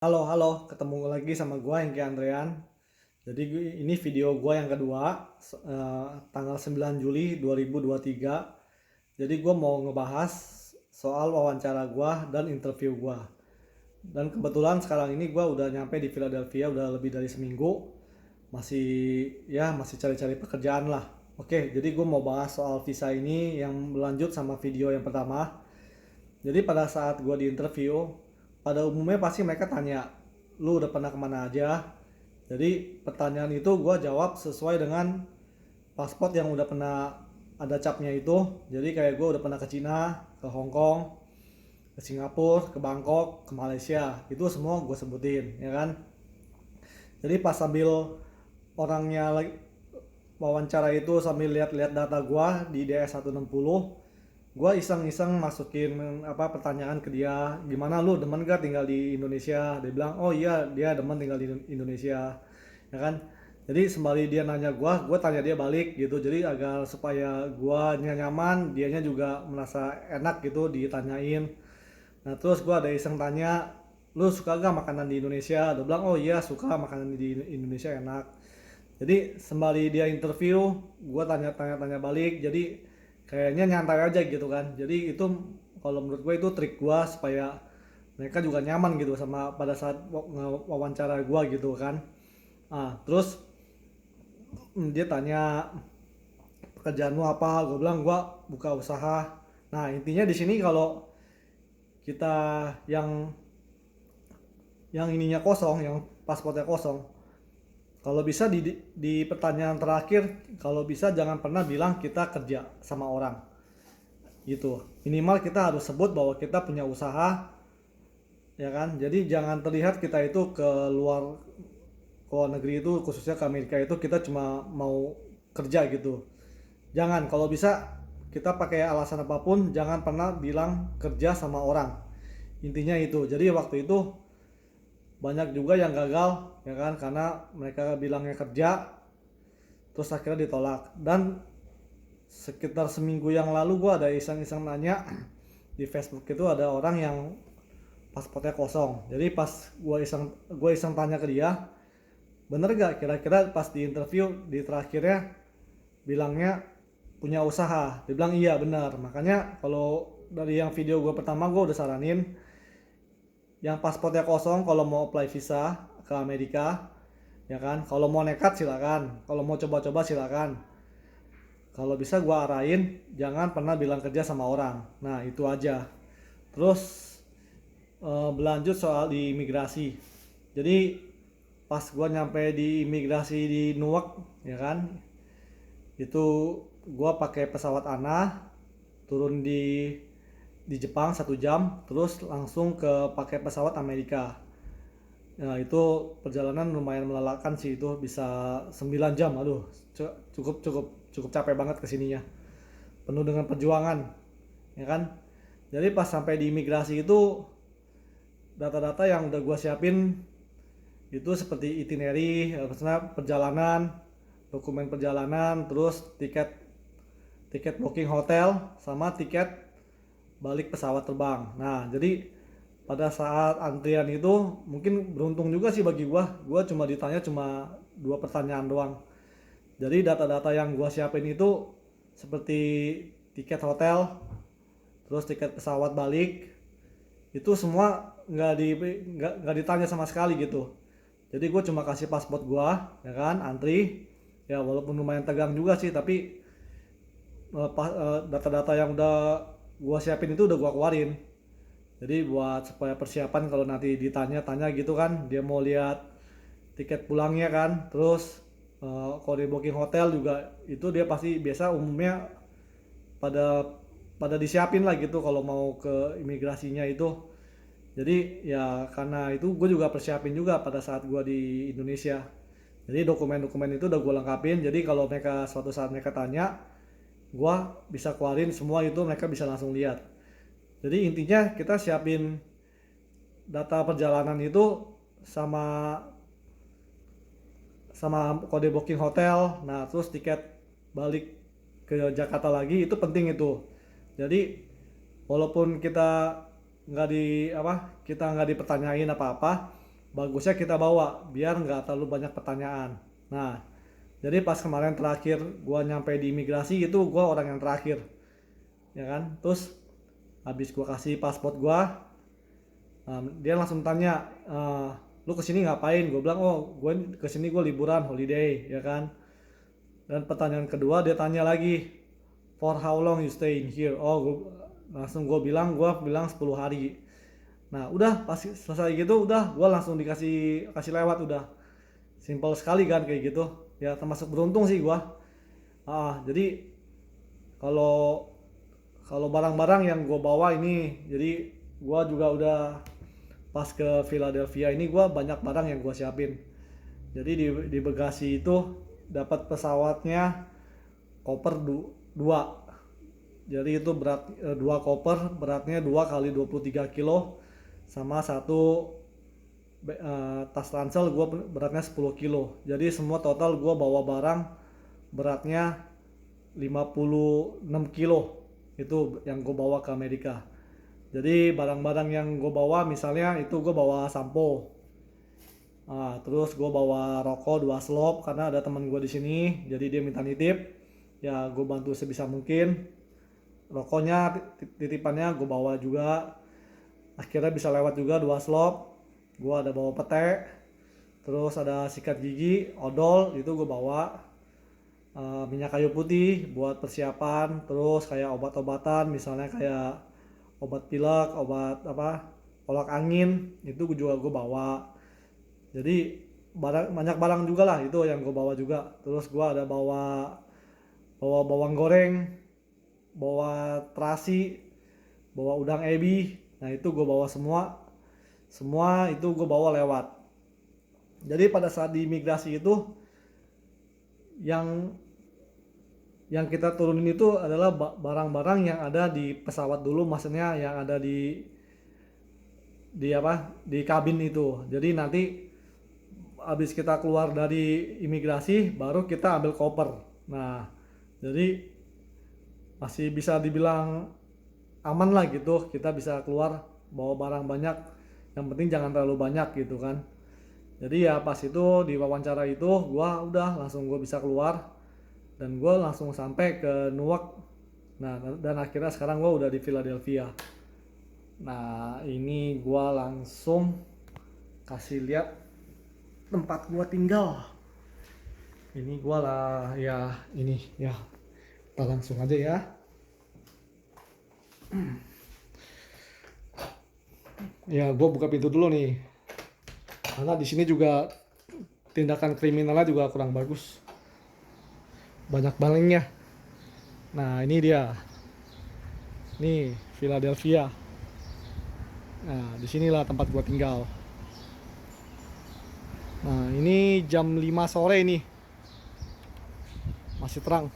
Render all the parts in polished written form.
Halo, halo, ketemu lagi sama gua Hengki Andrean. Jadi ini video gua yang kedua, tanggal 9 Juli 2023. Jadi gua mau ngebahas soal wawancara gua dan interview gua. Dan kebetulan sekarang ini gua udah nyampe di Philadelphia udah lebih dari seminggu. Masih cari-cari pekerjaan lah. Oke, jadi gua mau bahas soal visa ini yang berlanjut sama video yang pertama. Jadi pada saat gue di interview, pada umumnya pasti mereka tanya, lu udah pernah kemana aja? Jadi pertanyaan itu gue jawab sesuai dengan paspor yang udah pernah ada capnya itu. Jadi kayak gue udah pernah ke Cina, ke Hong Kong, ke Singapura, ke Bangkok, ke Malaysia. Itu semua gue sebutin, ya kan? Jadi pas sambil orangnya lagi wawancara itu sambil lihat-lihat data gue di DS160, gue iseng-iseng masukin pertanyaan ke dia, gimana lu demen gak tinggal di Indonesia? Dia bilang oh iya dia demen tinggal di Indonesia, ya kan. Jadi sembari dia nanya gue tanya dia balik gitu, jadi agar supaya gue nyaman, dianya juga merasa enak gitu ditanyain. Nah terus gue ada iseng tanya, lu suka gak makanan di Indonesia? Dia bilang oh iya suka, makanan di Indonesia enak. Jadi sembari dia interview, gue tanya-tanya balik. Jadi kayaknya nyantai aja gitu kan. Jadi itu kalau menurut gue itu trik gue supaya mereka juga nyaman gitu sama pada saat wawancara gue gitu kan. Terus dia tanya pekerjaanmu apa? Gue bilang gue buka usaha. Nah intinya di sini kalau kita yang ininya kosong, yang paspornya kosong, kalau bisa di pertanyaan terakhir, kalau bisa jangan pernah bilang kita kerja sama orang. Gitu. Minimal kita harus sebut bahwa kita punya usaha, ya kan? Jadi jangan terlihat kita itu ke luar negeri itu, khususnya ke Amerika itu kita cuma mau kerja gitu. Jangan, kalau bisa kita pakai alasan apapun, jangan pernah bilang kerja sama orang. Intinya itu. Jadi waktu itu banyak juga yang gagal, ya kan? Karena mereka bilangnya kerja, terus akhirnya ditolak. Dan sekitar seminggu yang lalu gue ada iseng-iseng nanya di Facebook, itu ada orang yang paspornya kosong. Jadi pas gue iseng tanya ke dia, bener gak kira-kira pas di interview di terakhirnya bilangnya punya usaha? Dia bilang iya bener. Makanya kalau dari yang video gue pertama gue udah saranin yang paspornya kosong kalau mau apply visa ke Amerika, ya kan. Kalau mau nekat silakan, kalau mau coba-coba silakan. Kalau bisa gua arahin jangan pernah bilang kerja sama orang. Nah itu aja. Terus berlanjut soal di imigrasi. Jadi pas gua nyampe di imigrasi di Newark, ya kan, itu gua pakai pesawat ANA, turun di Jepang 1 jam, terus langsung ke pakai pesawat Amerika. Nah itu perjalanan lumayan melelahkan sih, itu bisa 9 jam. Aduh, cukup cukup cukup capek banget kesininya, penuh dengan perjuangan, ya kan. Jadi pas sampai di imigrasi itu, data-data yang udah gua siapin itu seperti itinerary, maksudnya perjalanan, dokumen perjalanan, terus tiket tiket booking hotel sama tiket balik pesawat terbang. Nah jadi pada saat antrian itu mungkin beruntung juga sih bagi gua cuma ditanya cuma dua pertanyaan doang. Jadi data-data yang gua siapin itu seperti tiket hotel, terus tiket pesawat balik, itu semua nggak ditanya sama sekali gitu. Jadi gue cuma kasih paspor gua, ya kan, antri, ya walaupun lumayan tegang juga sih, tapi data-data yang udah gua siapin itu udah gua keluarin. Jadi buat supaya persiapan kalau nanti ditanya-tanya gitu kan, dia mau lihat tiket pulangnya kan, terus kalau di booking hotel juga itu dia pasti biasa umumnya pada pada disiapin lah gitu kalau mau ke imigrasinya itu. Jadi ya karena itu gue juga persiapin juga pada saat gue di Indonesia. Jadi dokumen-dokumen itu udah gue lengkapin. Jadi kalau mereka suatu saat mereka tanya, gue bisa keluarin semua itu, mereka bisa langsung lihat. Jadi intinya kita siapin data perjalanan itu sama sama kode booking hotel, nah terus tiket balik ke Jakarta lagi itu penting itu. Jadi walaupun kita nggak dipertanyain apa-apa, bagusnya kita bawa biar nggak terlalu banyak pertanyaan. Nah, jadi pas kemarin terakhir gua nyampe di imigrasi itu gua orang yang terakhir, ya kan. Terus habis gua kasih paspor gua, dia langsung tanya, lu kesini ngapain? Gue bilang, oh gue kesini gue liburan, holiday, ya kan. Dan pertanyaan kedua dia tanya lagi, for how long you stay in here? Oh, langsung gue bilang 10 hari. Nah udah pas selesai gitu, udah gue langsung kasih lewat, udah simple sekali kan kayak gitu. Ya termasuk beruntung sih gue. Jadi kalau kalau barang-barang yang gue bawa ini, jadi gue juga udah pas ke Philadelphia ini gue banyak barang yang gue siapin. Jadi di bagasi itu dapat pesawatnya koper 2. Jadi itu berat 2 koper, beratnya 2 kali 23 kilo sama satu tas ransel gue beratnya 10 kilo. Jadi semua total gue bawa barang beratnya 56 kilo itu yang gue bawa ke Amerika. Jadi barang-barang yang gue bawa misalnya itu gue bawa sampo, terus gue bawa rokok 2 slop karena ada teman gue di sini, jadi dia minta nitip, ya gue bantu sebisa mungkin. Rokoknya titipannya gue bawa juga, akhirnya bisa lewat juga 2 slop. Gue ada bawa pete, terus ada sikat gigi, odol itu gue bawa, minyak kayu putih buat persiapan, terus kayak obat-obatan misalnya kayak obat pilek, obat kolak angin itu juga gue bawa. Jadi banyak barang juga lah itu yang gue bawa juga. Terus gue ada bawa bawang goreng, bawa terasi, bawa udang ebi. Nah itu gue bawa semua itu gue bawa lewat. Jadi pada saat di imigrasi itu yang kita turunin itu adalah barang-barang yang ada di pesawat dulu, maksudnya yang ada di kabin itu. Jadi nanti habis kita keluar dari imigrasi baru kita ambil koper. Nah jadi masih bisa dibilang aman lah gitu, kita bisa keluar bawa barang banyak, yang penting jangan terlalu banyak gitu kan. Jadi ya pas itu di wawancara itu gua udah langsung bisa keluar dan gue langsung sampai ke Newark. Nah dan akhirnya sekarang gue udah di Philadelphia. Nah ini gue langsung kasih lihat tempat gue tinggal. Ini gue lah ya, ini ya kita langsung aja ya. Ya gue buka pintu dulu nih, karena di sini juga tindakan kriminalnya juga kurang bagus, banyak malingnya. Nah ini dia, nih Philadelphia. Nah disinilah tempat gua tinggal. Nah ini jam 5 sore nih, masih terang.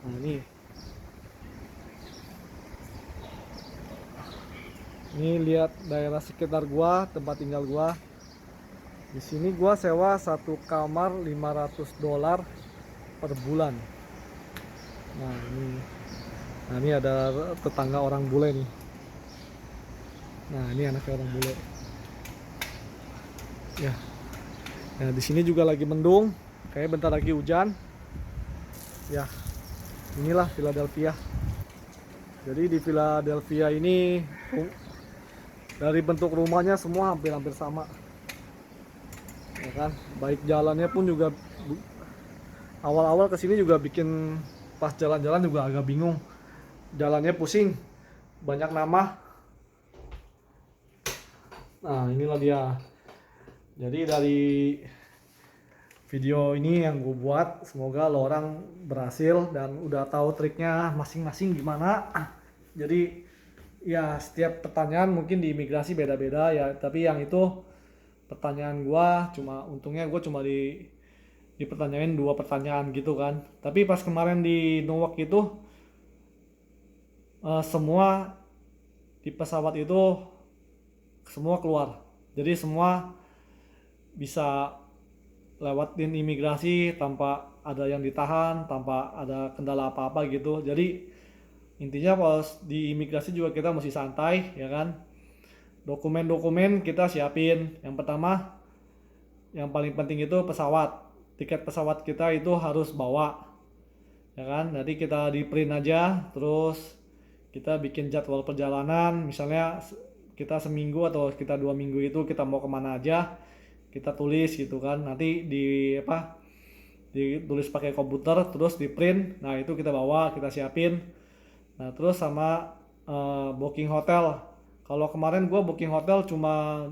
Nah ini lihat daerah sekitar gua, tempat tinggal gua. Di sini gua sewa 1 kamar $500 per bulan. Nah ini ada tetangga orang bule nih. Nah ini anaknya orang bule. Ya. Nah di sini juga lagi mendung, kayak bentar lagi hujan. Ya. Inilah Philadelphia. Jadi di Philadelphia ini dari bentuk rumahnya semua hampir sama. Ya kan, baik jalannya pun juga awal-awal kesini juga bikin pas jalan-jalan juga agak bingung, jalannya pusing, banyak nama. Nah inilah dia. Jadi dari video ini yang gue buat, semoga lo orang berhasil dan udah tahu triknya masing-masing gimana. Jadi ya setiap pertanyaan mungkin di imigrasi beda-beda ya, tapi yang itu pertanyaan untungnya gue cuma dipertanyain 2 pertanyaan gitu kan. Tapi pas kemarin di Newark itu semua di pesawat itu semua keluar, jadi semua bisa lewatin imigrasi tanpa ada yang ditahan, tanpa ada kendala apa-apa gitu. Jadi intinya pas di imigrasi juga kita masih santai ya kan. dokumen-dokumen kita siapin. Yang pertama, yang paling penting itu pesawat. Tiket pesawat kita itu harus bawa, ya kan? Nanti kita di print aja, terus kita bikin jadwal perjalanan. Misalnya kita seminggu atau kita 2 minggu itu kita mau kemana aja, kita tulis gitu kan. Nanti ditulis pakai komputer, terus di print. Nah itu kita bawa, kita siapin. Nah terus sama booking hotel. Kalau kemarin gue booking hotel cuma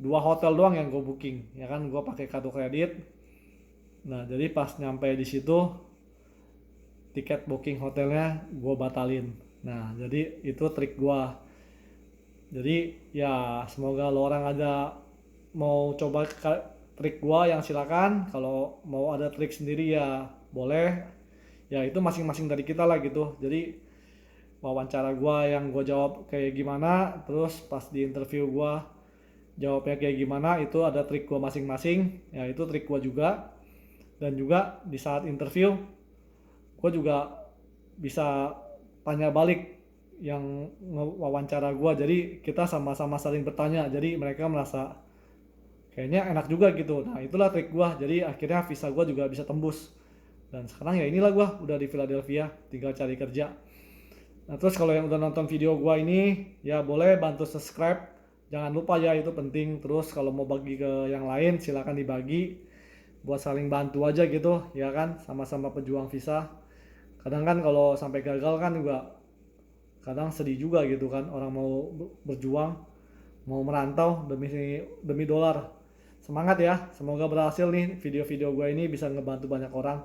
2 hotel doang yang gue booking, ya kan, gue pakai kartu kredit. Nah jadi pas nyampe di situ tiket booking hotelnya gue batalin. Nah jadi itu trik gue. Jadi ya semoga lo orang ada mau coba trik gue yang silakan. Kalau mau ada trik sendiri ya boleh. Ya itu masing-masing dari kita lah gitu. Jadi wawancara gue yang gue jawab kayak gimana, terus pas di interview gue jawabnya kayak gimana, itu ada trik gue masing-masing. Ya itu trik gue juga. Dan juga di saat interview gue juga bisa tanya balik yang wawancara gue, jadi kita sama-sama saling bertanya, jadi mereka merasa kayaknya enak juga gitu. Nah itulah trik gue, jadi akhirnya visa gue juga bisa tembus. Dan sekarang ya inilah gue udah di Philadelphia, tinggal cari kerja. Nah terus kalau yang udah nonton video gue ini ya boleh bantu subscribe, jangan lupa ya, itu penting. Terus kalau mau bagi ke yang lain silakan dibagi, buat saling bantu aja gitu ya kan, sama-sama pejuang visa. Kadang kan kalau sampai gagal kan juga kadang sedih juga gitu kan, orang mau berjuang, mau merantau demi dolar. Semangat ya, semoga berhasil nih video-video gue ini bisa ngebantu banyak orang.